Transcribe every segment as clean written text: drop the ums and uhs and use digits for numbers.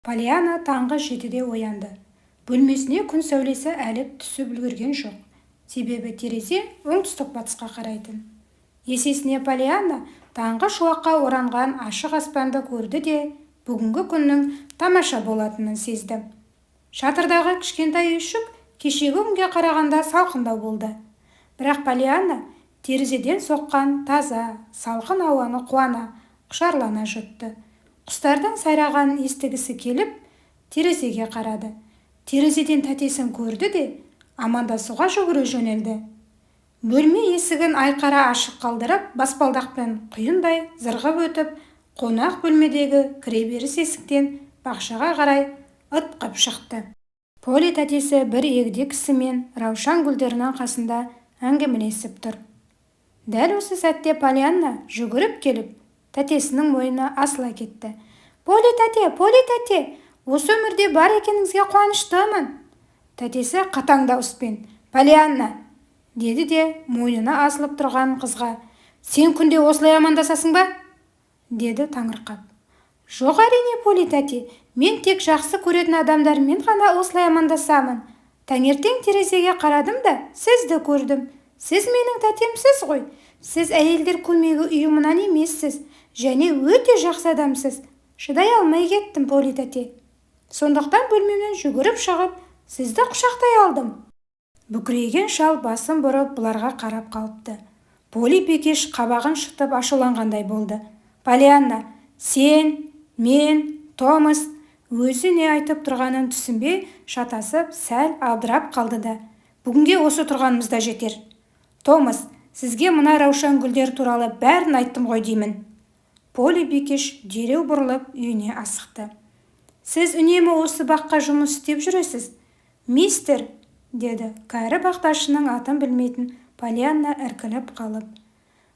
Полиана таңғы 7-де оянды. Бөлмесіне күн сәулесі әлі түсіп үлгерген жоқ. Себебі терезе оңтүстік-батысқа қарайтын. Есесіне Полиана таңғы шуаққа оранған ашық аспанды көрді де, бүгінгі күннің тамаша болатынын сезді. Шатырдағы кішкентай үйшік кешегі күнге қарағанда салқындау болды. Бірақ Полиана терезеден соққан таза, салқын ауаны қуана, құшарлана жұтты. Құстардың сайрағанын естігісі келіп, терезеге қарады. Терезеден тәтесін көрді де, амандасуға жүгіре жөнелді. Бөлме есігін айқара ашық қалдырып, баспалдақпен құйындай зырғып өтіп, қонақ бөлмедегі кіреберіс есіктен бақшаға қарай ытқып шықты. Поли тәтесі бір егде кісімен раушан гүлдерінің қасында әңгімелесіп тұр. Дәл осы сәтте Полиана жүгіріп келіп, тәтесінің мойнына асыла кетті. Поли тәте, осы өмірде бар екеніңізге қуаныштымын. Тәтесі қатаң дауыспен, Полиана, деді де мойнына асылып тұрған қызға, сен күнде осылай амандасасың ба? Деді таңырқап. Жоқ әрине, Поли тәте, мен тек жақсы көретін адамдармен ғана осылай амандасамын. Таңертең терезеге қарадым да, сізді көрдім. Сіз менің тәтемсіз ғой. Сіз әйелдер көмегі ұйымынан емессіз, және өте жақсы адамсыз. Шыдай алмай кеттім, Поли тәте. Сондықтан бөлмемнен жүгіріп шығып, сізді құшақтай алдым. Бүкірейген шал басын бұрып бұларға қарап қалыпты. Поли Бекеш қабағын шытып ашуланғандай болды. Полиана, сен, мен, Томас өзі не айтып тұрғанын түсінбей шатасып, сәл абдырап қалды да. Бүгінге осы тұрғанымызда жетер. Томас, сізге мына раушан гүлдер туралы бәрін айттым ғой деймін. Поли Бекеш дереу бұрылып үйіне асықты. Сіз үнемі осы баққа жұмыс істеп жүресіз? Мистер, деді кәрі бақташының атын білмейтін Полиана іркіліп қалып.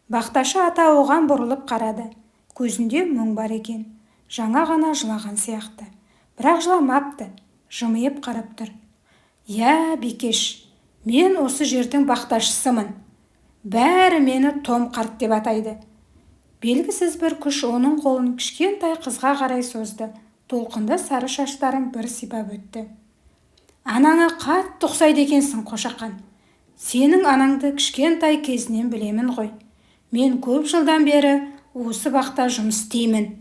Бақташы ата оған бұрылып қарады. Көзінде мұң бар екен. Жаңа ғана жылаған сияқты. Бірақ жыламапты, жымиып қарап тұр. Я, Бекеш, мен осы жердің бақташысымын. Бәрі мені Том қарт деп атайды. Белгісіз бір күш оның қолын кішкентай қызға қарай созды. Толқынды сары шаштарын бір сипап өтті. Анаңа қатты ұқсайды екенсің, Қошақан. Сенің анаңды кішкентай кезінен білемін ғой. Мен көп жылдан бері осы бақта жұмыс істеймін.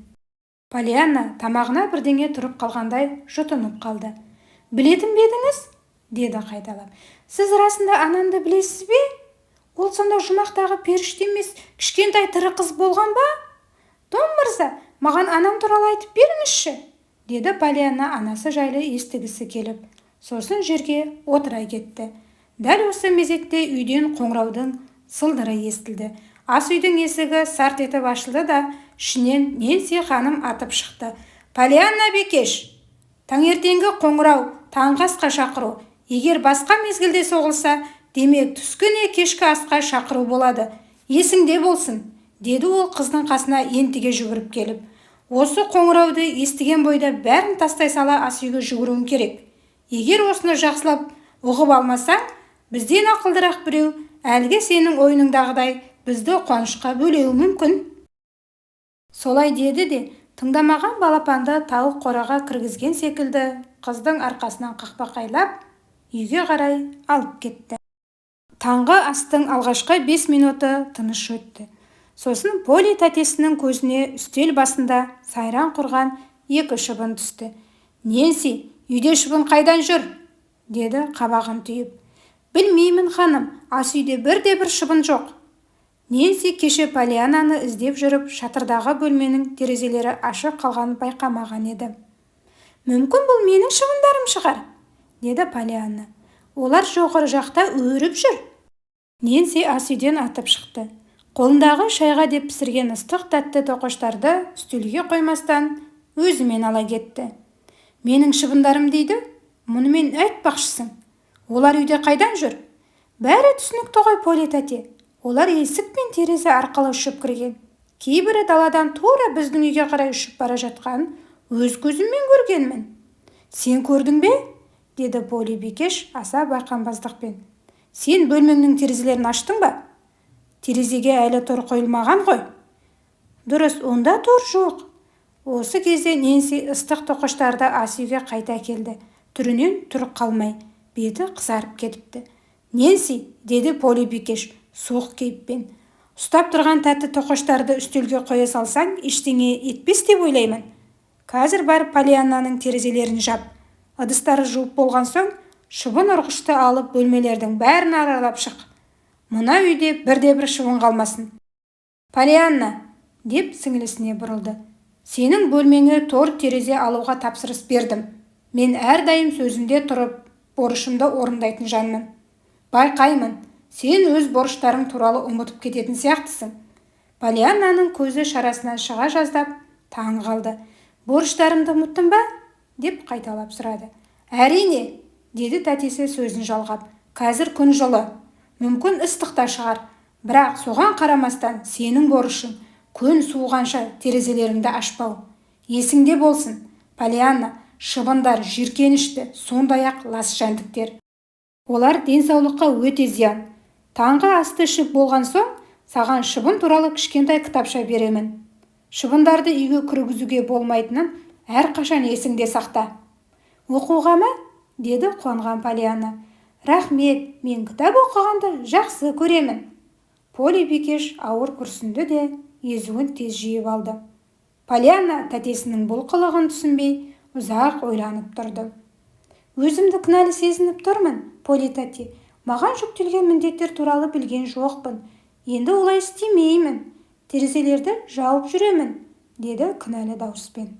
Полиана тамағына бірдеңе тұрып қалғандай жұтынып қалды. Білетін бе едіңіз? Деді қайталап. Сіз расында анамды білесіз бе? Ол сонда жұмақтағы періште емес, кішкентай тірі қыз болған ба? Том мырза, маған анам туралы айтып беріңізші, деді Полиана анасы жайлы естігісі келіп. Сосын жерге отыра кетті. Дәл осы мезетте үйден қоңыраудың сылдыры естілді. Ас үйдің есігі сарт етіп ашылды да, ішінен Нэнси ханым атып шықты. Полиана Бекеш, таңертеңгі қоңырау, таңғы асқа шақыру. Егер басқа мезгілде соғылса, демек түскіне кешкі асқа шақыру болады. Есіңде болсын, деді ол қыздың қасына ентіге жүгіріп келіп. Осы қоңырауды естіген бойда бәрін тастай сала ас үйге жүгіруің керек. Егер осыны жақсылап ұғып алмасаң, бізден ақылдырақ біреу, әлгі сенің ойыныңдағыдай бізді қуанышқа бөлеуі мүмкін. Солай деді де, тыңдамаған балапанды тауық қораға кіргізген секілді қыздың арқасынан қақпақайлап, үйге қарай алып кетті. Таңғы астың алғашқы 5 минуты тыныш өтті. Сосын Поли тәтесінің көзіне үстел басында сайран құрған 2 шыбын түсті. Нэнси, үйде шыбын қайдан жүр? Деді қабағын түйіп. Білмеймін, ханым, ас үйде бірде-бір шыбын жоқ. Нэнси кеше Полиананы іздеп жүріп, шатырдағы бөлменің терезелері ашық қалғанын байқамаған еді. Мүмкін бұл менің шыбындарым шығар, деді Полиана. Олар жоғары жақта өріп жүр. Нэнси ас үйден атып шықты. Қолындағы шайға деп пісірген ыстық тәтті тоқаштарды үстелге қоймастан өзімен ала кетті. Менің шыбындарым дейді, мұнымен айтпақшысың. Олар үйде қайдан жүр? Бәрі түсінікті ғой, Поли тәте. Олар есік пен терезе арқылы ұшып кірген. Кейбірі даладан тура біздің үйге қарай ұшып бара жатқанын өз көзіммен көргенмін. Сен көрдің бе? Деді Поли Бекеш аса байқамбаздықпен. Сен бөлмеңнің терезелерін аштың ба? Терезеге әлі тор қойылмаған ғой. Дұрыс, онда тор жоқ. Осы кезде Ненси ыстық тоқыштарды ас үйге қайта келді. Түрінен тұрып қалмай, беті қызарып кетіпті. «Ненси», деді Поли Бикеш суық кейіппен. «Ұстап тұрған тәтті тоқыштарды үстелге қоя салсаң, ештеңе етпес деп ойлаймын. Қазір барып Полианнаның терезелерін жап. Ыдыстары жуып болған соң, шыбын ұрғышты алып бөлмелердің бәрін аралап шық. Мына үйде бірде-бір шыбын қалмасын». «Полианна», деп сіңілісіне бұрылды, «сенің бөлмеңе тор терезе алуға тапсырыс бердім. Мен әрдайым сөзімде тұрып, борышымды орындайтын жанмын. Байқаймын, сен өз борыштарың туралы ұмытып кететін сияқтысың». Полианнаның көзі шарасынан шыға жаздап, таң қалды. «Борыштарымды ұмыттың ба?» деп қайталап сұрады. «Әрине», деді тәтесі сөзін жалғап. «Қазір күн жылы, мүмкін ыстық та шығар. Бірақ соған қарамастан сенің борышың күн суығанша терезелеріңді ашпау. Есіңде болсын, Полианна, шыбындар жиіркенішті, сондай-ақ лас жәндіктер. Олар денсаулыққа өте зиян. Таңғы асты ішіп болған соң, саған шыбын туралы кішкентай кітапша беремін. Шыбындарды үйге кіргізуге болмайтынын әрқашан есіңде сақта». «Оқуға ма?» деді қуанған Полианна. «Рахмет, мен кітап оқығанды жақсы көремін». Поли Бикеш ауыр күрсінді де езуін тез жиып алды. Полианна тәтесінің бұл қылығын түсінбей, ұзақ ойланып тұрды. «Өзімді кінәлі сезініп тұрмын, Поли тәте. Маған жүктелген міндеттер туралы білген жоқпын. Енді олай істемеймін. Терезелерді жауып жүремін», деді кінәлі дауыспен.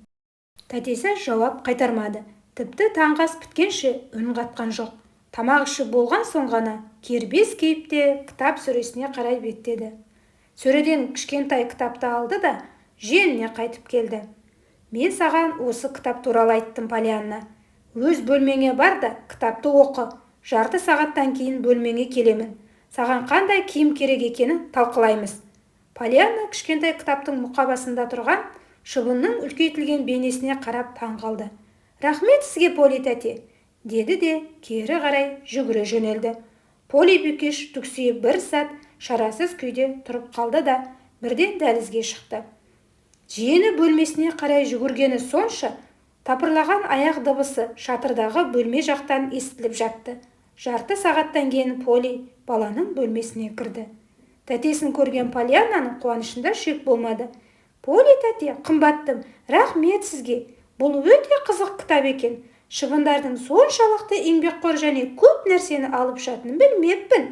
Тәтесі жауап қайтармады. Тіпті таңғы ас біткенше үн қатқан жоқ. Тамақ ішіп болған соң ғана кербез кейіпте кітап сөресіне қарай беттеді. Сөреден кішкентай кітапты алды да женіне қайтып келді. «Мен саған осы кітап туралы айттым, Полианна. Өз бөлмеңе бар да кітапты оқы. Жарты сағаттан кейін бөлмеңе келемін. Саған қандай киім керек екенін талқылаймыз». Полианна кішкентай кітаптың мұқабасында тұрған шыбынның үлкейтілген бейнесіне қарап таң қалды. «Рахмет сізге, Поли тәте», деді де кері қарай жүгіре жөнелді. Поли Бикеш түксиіп бір сәт шарасыз күйде тұрып қалды да бірден дәлізге шықты. Жиені бөлмесіне қарай жүгіргені сонша, тапырлаған аяқ дыбысы шатырдағы бөлме жақтан естіліп жатты. Жарты сағаттан кейін Поли баланың бөлмесіне кірді. Тәтесін көрген Полианнаның қуанышында шек болмады. «Поли тәте, қымбаттым, рахмет сізге. Бұл өте қызық кітап екен. Шыбындардың соншалықты еңбекқор және көп нәрсені алып жатынын білмеппін».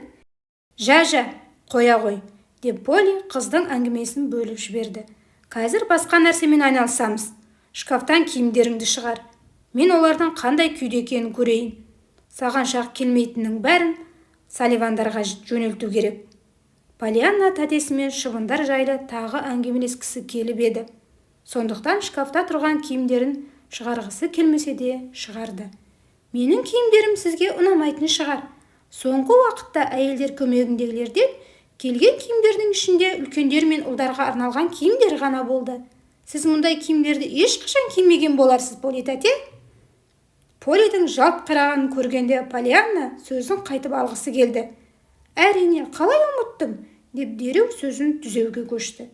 «Жа, қоя ғой», деп Поли қыздың әңгімесін бөліп жіберді. «Қазір басқа нәрсемен айналысамыз. Шкафтан киімдеріңді шығар. Мен олардың қандай күйде екенін көрейін. Саған шақ келмейтіннің бәрін Салливандарға жөнелту керек». Полианна тәтесімен шыбындар жайлы тағы әңгімелескісі келіп еді. Сондықтан шкафта тұрған киімдерін шығарғысы келмесе де шығарды. «Менің киімдерім сізге ұнамайтын шығар. Соңғы уақытта әйелдер көмегіндегілерден келген киімдердің ішінде үлкендер мен ұлдарға арналған киімдер ғана болды. Сіз мұндай киімдерді ешқашан кимеген боларсыз, Поли тәте». Полидің жалт қарағанын көргенде Полианна сөзін қайтып алғысы келді. «Әрине, қалай ұмыттым», деп дереу сөзін түзеуге көшті.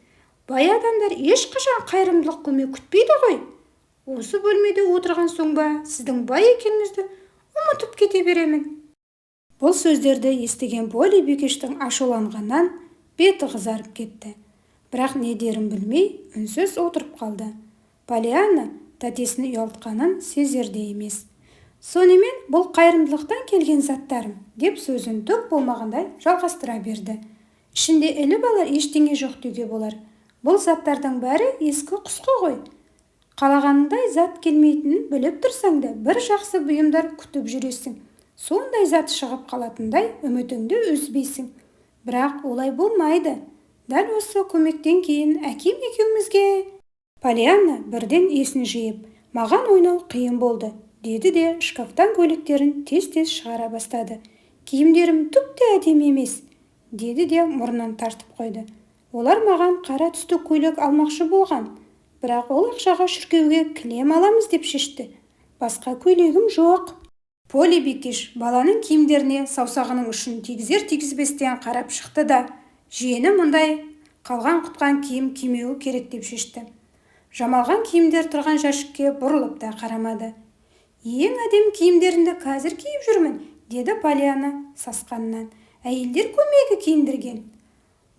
«Бай адамдар ешқашан қайырымдылық көмек күтпейді ғой. Осы бөлмеде отырған соң ба, сіздің бай екеніңізді ұмытып кете беремін». Бұл сөздерді естіген Поли Бикештің ашуланғаннан беті қызарып кетті. Бірақ не дерін білмей, үнсіз отырып қалды. Полианна тәтесін ұялтқанын сезерде емес. «Сонымен бұл қайырымдылықтан келген заттарым», деп сөзін түк болмағандай жалғастыра берді. «Ішінде іліп алар ештеңе жоқ деуге болар. Бұл заттардың бәрі ескі құсқы ғой. Қалағаныңдай зат келмейтінін біліп тұрсаң да бір жақсы бұйымдар күтіп жүресің. Сондай зат шығып қалатындай үмітіңді үзбейсің. Бірақ олай болмайды. Дәл осы көмектен кейін әкем екеумізге...» Полианна бірден есін жиып, «Маған ойнау қиын болды», деді де шкафтан көйлектерін тез-тез шығара бастады. «Киімдерім түк те әдемі емес», деді де мұрнын тартып қойды. «Олар маған қара түсті көйлек алмақшы болған. Бірақ ол ақшаға шіркеуге кілем аламыз деп шешті. Басқа көйлегім жоқ». Поли Бикеш баланың киімдеріне саусағының ұшын тигізер-тигізбестен қарап шықты да, жиені мұндай қалған құтқан киім кимеуі керек деп шешті. Жамалған киімдер тұрған жәшікке бұрылып та қарамады. Ең әдем киімдерімді қазір киіп жүрмін, деді Полианна сасқанынан. Әйелдер көмегі киіндірген.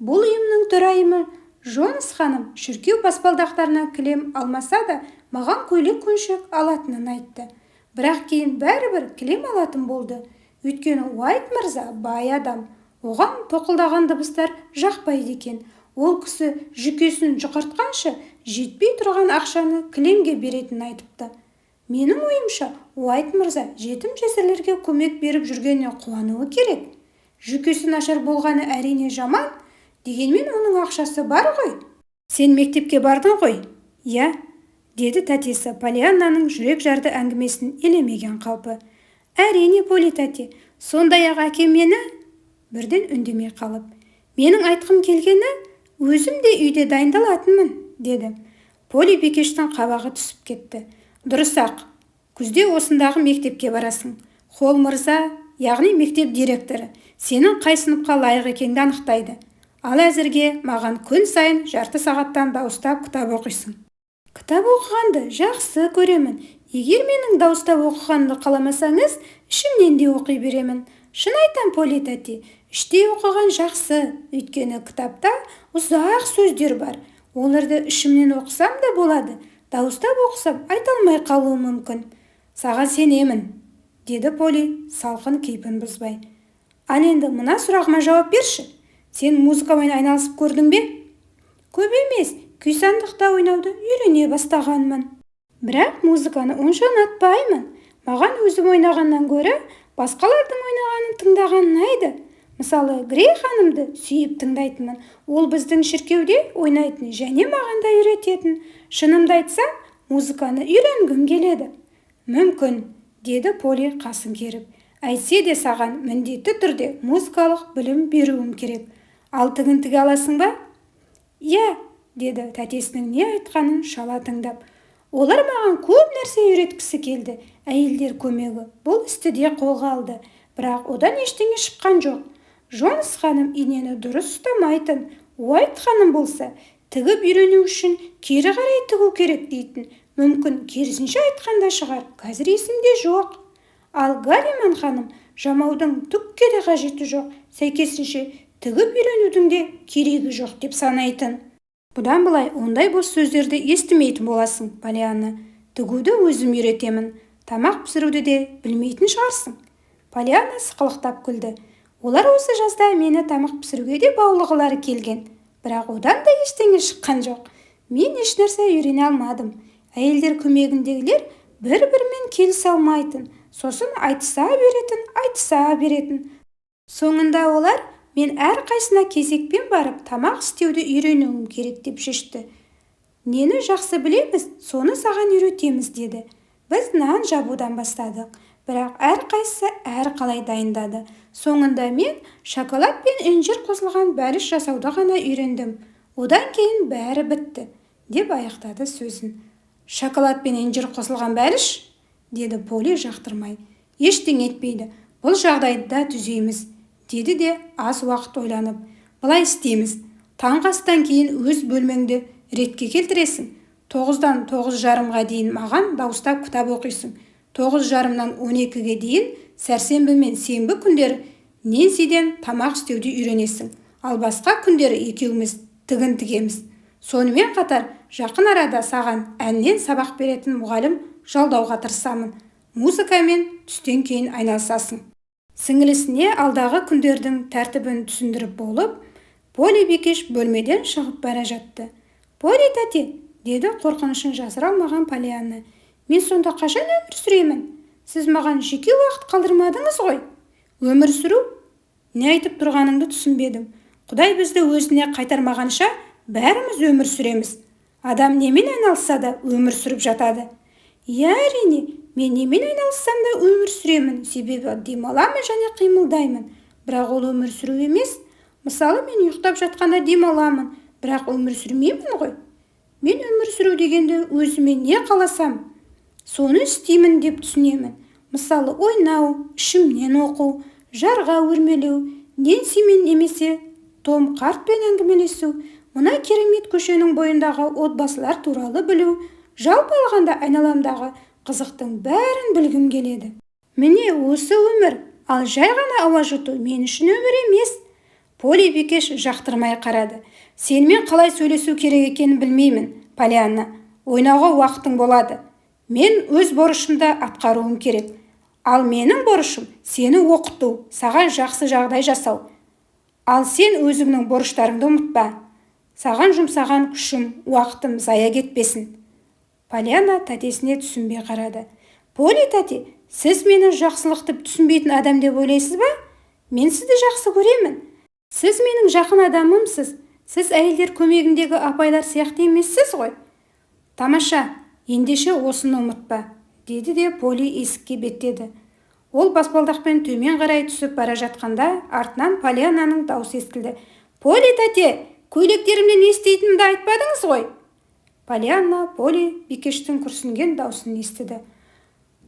Бұл ұйымның төрайымы Джонс ханым шіркеу баспалдақтарына кілем алмаса да, маған көйлек көншек алатынын айтты. Бірақ кейін бәрібір кілем алатын болды. Өйткені Уайт мырза бай адам. Оған тоқылдаған дыбыстар жақпайды екен. Ол кісі жүкесін жұқартқанша жетпей тұрған ақшаны кілемге беретін айтыпты. Менің ойымша, Уайт мырза жетім жесірлерге көмек беріп жүргеніне қуануы керек. Жүкесі нашар болғаны әрине жаман, дегенмен оның ақшасы бар ғой. Сен мектепке бардың ғой? Иә, деді тәтесі Полианнаның жүрек жарды әңгімесін елемеген қалпы. Әрине, Поли тәте, сондай-ақ әкем мені бірден үндемей қалып. Менің айтқым келгені, өзім де үйде дайындалатынмын, деді. Поли Бикештің қабағы түсіп кетті. Дұрыс-ақ, күзде осындағы мектепке барасың. Холл мырза, яғни мектеп директоры, сенің қай сыныпқа лайық екеніңді анықтайды. Ал әзірге маған күн сайын жарты сағаттан дауыстап кітап оқисың. Кітап оқығанды жақсы көремін. Егер менің дауыстап оқығанды қаламасаңыз, ішімнен де оқи беремін. Шын айтам, Поли тәте, іштей оқыған жақсы, өйткені кітапта ұзақ сөздер бар. Оларды ішімнен оқысам да болады. Дауыстап оқысам айта алмай қалуым мүмкін. Саған сенемін, деді Поли салқын кейпін бұзбай. Ал енді мына сұрағыма жауап берші. Сен музыкамен айналысып көрдің бе? Көп емес, күй-сандықта ойнауды үйрене бастағанмын. Бірақ музыканы онша ұнатпаймын. Маған өзім ойнағаннан гөрі басқалардың ойнағанын тыңдаған ұнайды. Мысалы, Грей ханымды сүйіп тыңдайтынмын. Ол біздің шіркеуде ойнайтын және маған да үйрететін. Шынымды айтсам, музыканы үйренгім келеді. Мүмкін, деді Поли қасын керіп. Әйтсе де саған міндетті түрде музыкалық білім беруім керек. Ал тігін тіге аласың ба? Иә, деді тәтесінің не айтқанын шала тыңдап. Олар маған көп нәрсе үйреткісі келді. Әйелдер көмегі бұл істі де қолға алды. Бірақ одан ештеңе шыққан жоқ. Джонс ханым инені дұрыс ұстамайтын. Уайт ханым болса, тігіп үйрену үшін кері қарай тігу керек дейтін. Мүмкін керісінше айтқанда шығар. Қазір есімде жоқ. Ал Гарриман ханым жамаудың түкке де қажеті жоқ. Сәйкесінше тігіп үйренудің де керегі жоқ деп санайтын. Бұдан былай ондай бос сөздерді естімейтін боласың, Полианна. Тігуді өзім үйретемін. Тамақ пісіруді де білмейтін шығарсың. Полианна сықылықтап күлді. Олар осы жазда мені тамақ пісіруге де баулығылары келген. Бірақ одан да ештеңе шыққан жоқ. Мен ешнәрсе үйрене алмадым. Әйелдер көмегіндегілер бір-бірімен келісе алмайтын. Сосын айтыса беретін. Соңында олар мен әр қайсына кезекпен барып тамақ істеуді үйренуім керек деп шешті. Нені жақсы білеміз, соны саған үйретеміз, деді. Біз нан жабудан бастадық, бірақ әр қайсысы әр қалай дайындады. Соңында мен шоколад пен інжір қосылған бәліш жасауды ғана үйрендім. Одан кейін бәрі бітті, деп аяқтады сөзін. Шоколад пен інжір қосылған бәліш? Деді Поли жақтырмай. Ештеңе етпейді, бұл жағдайды да түзейміз, деді де аз уақыт ойланып. Былай істейміз, таңғы астан кейін өз бөлмеңді ретке келтіресің. 9-дан 9:30-ға дейін маған дауыстап кітап оқисың. 9:30-нан 12-ге дейін сәрсенбі мен сенбі күндері Ненсиден тамақ істеуді үйренесің. Ал басқа күндері екеуміз тігін тігеміз. Сонымен қатар жақын арада саған әннен сабақ беретін мұғалім жалдауға тырысамын. Музыкамен түстен кейін айналысасың. Сіңілісіне алдағы күндердің тәртібін түсіндіріп болып, Поли Бикеш бөлмеден шығып бара жатты. Поли тәте, деді қорқынышын жасыра алмаған Полианна. Мен сонда қашан өмір сүремін? Сіз маған жеке уақыт қалдырмадыңыз ғой. Өмір сүру? Не айтып тұрғаныңды түсінбедім. Құдай бізді өзіне қайтармағанша бәріміз өмір сүреміз. Адам немен айналысса да өмір сүріп жатады. Иә, әрине, мен немен айналыссам да өмір сүремін, себебі демаламын және қимылдаймын. Бірақ ол өмір сүру емес. Мысалы, мен ұйықтап жатқанда демаламын, бірақ өмір сүрмеймін ғой. Мен өмір сүру дегенді өзіме не қаласам, соны істеймін деп түсінемін. Мысалы, ойнау, ішімнен оқу, жарға өрмелеу, Ненсимен немесе Том қартпен әңгімелесу, Мына керемет көшенің бойындағы отбасылар туралы білу, жалпы алғанда айналамдағы қызықтың бәрін білгім келеді. Міне осы өмір, ал жай ғана ауа жұту мен үшін өмір емес. Поли Бикеш жақтырмай қарады. Сенімен қалай сөйлесу керек екенін білмеймін, Полианна. Ойнауға уақытың болады. Мен өз борышымды атқаруым керек. Ал менің борышым сені оқыту, саған жақсы жағдай жасау. Ал сен өзіңнің борыштарыңды ұмытпа. Саған жұмсаған күшім, уақытым зая кетпесін. Полианна тәтесіне түсінбей қарады. Поли тәте, сіз мені жақсылықты түсінбейтін адам деп ойлайсыз ба? Мен сізді жақсы көремін. Сіз менің жақын адамымсыз. Сіз әйелдер көмегіндегі апайлар сияқты емессіз ғой. Тамаша, ендеше осыны ұмытпа, деді де Поли есікке беттеді. Ол баспалдақпен төмен қарай түсіп бара жатқанда артынан Полианнаның даусы естілді. Поли тәте, көйлектерімнен не істейтінімді айтпадыңыз ғой? Полианна Поли Бикештің күрсінген даусын естіді.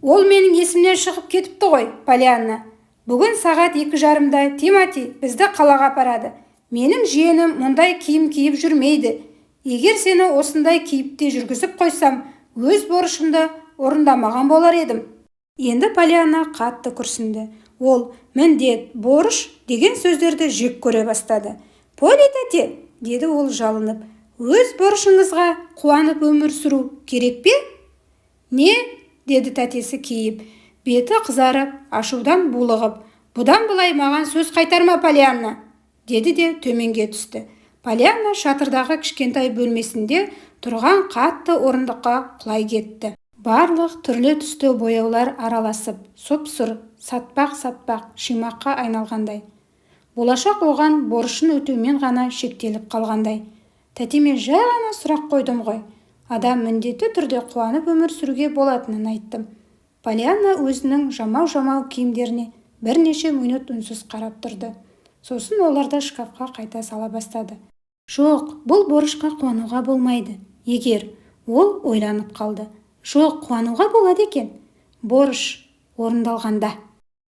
Ол менің есімнен шығып кетіпті ғой, Полианна. Бүгін сағат 2:30-да Тимоти бізді қалаға апарады. Менің жиенім мұндай киім киіп жүрмейді. Егер сені осындай киіпте жүргізіп қойсам, өз борышымды орындамаған болар едім. Енді Полианна қатты күрсінді. Ол міндет, борыш деген сөздерді жек көре бастады. Поли тәте, деді ол жалынып, өз борышыңызға қуанып өмір сүру керек пе? Не? Деді тәтесі кейіп. Беті қызарып, ашудан булығып. Бұдан былай маған сөз қайтарма, Полианна, деді де төменге түсті. Полианна шатырдағы кішкентай бөлмесінде тұрған қатты орындыққа құлай кетті. Барлық түрлі түсті бояулар араласып, сұп-сұр, сатпақ-сатпақ шимаққа айналғандай. Болашақ оған борышын өтеумен ғана шектеліп қалғандай. Тәтеме жай ғана сұрақ қойдым ғой. Адам міндетті түрде қуанып өмір сүруге болатынын айттым. Полианна өзінің жамау-жамау киімдеріне бірнеше минут үнсіз қарап тұрды. Сосын оларды шкафқа қайта сала бастады. Жоқ, бұл борышқа қуануға болмайды. Егер ол ойланып қалды. Жоқ, қуануға болады екен. Борыш орындалғанда.